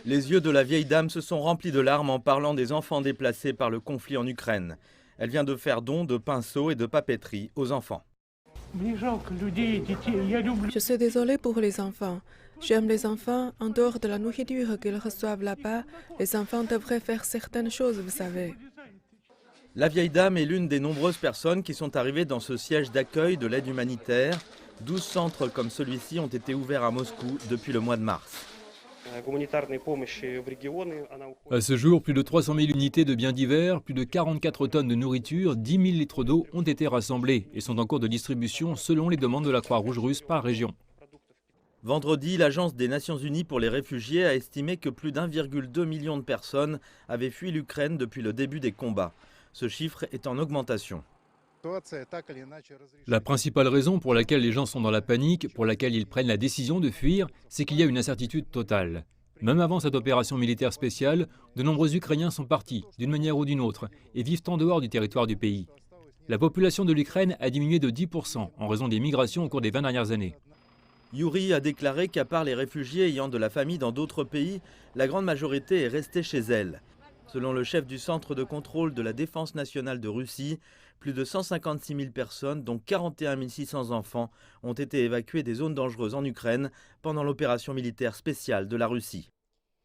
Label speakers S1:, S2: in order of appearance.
S1: Les yeux de la vieille dame se sont remplis de larmes en parlant des enfants déplacés par le conflit en Ukraine. Elle vient de faire don de pinceaux et de papeterie aux enfants.
S2: Je suis désolée pour les enfants. J'aime les enfants. En dehors de la nourriture qu'ils reçoivent là-bas, les enfants devraient faire certaines choses, vous savez.
S1: La vieille dame est l'une des nombreuses personnes qui sont arrivées dans ce siège d'accueil de l'aide humanitaire. 12 centres comme celui-ci ont été ouverts à Moscou depuis le mois de mars.
S3: À ce jour, plus de 300 000 unités de biens divers, plus de 44 tonnes de nourriture, 10 000 litres d'eau ont été rassemblés et sont en cours de distribution selon les demandes de la Croix-Rouge russe par région.
S1: Vendredi, l'Agence des Nations Unies pour les réfugiés a estimé que plus d'1,2 million de personnes avaient fui l'Ukraine depuis le début des combats. Ce chiffre est en augmentation.
S3: La principale raison pour laquelle les gens sont dans la panique, pour laquelle ils prennent la décision de fuir, c'est qu'il y a une incertitude totale. Même avant cette opération militaire spéciale, de nombreux Ukrainiens sont partis, d'une manière ou d'une autre, et vivent en dehors du territoire du pays. La population de l'Ukraine a diminué de 10% en raison des migrations au cours des 20 dernières années.
S1: Yuri a déclaré qu'à part les réfugiés ayant de la famille dans d'autres pays, la grande majorité est restée chez elle. Selon le chef du centre de contrôle de la défense nationale de Russie, plus de 156 000 personnes, dont 41 600 enfants, ont été évacuées des zones dangereuses en Ukraine pendant l'opération militaire spéciale de la Russie.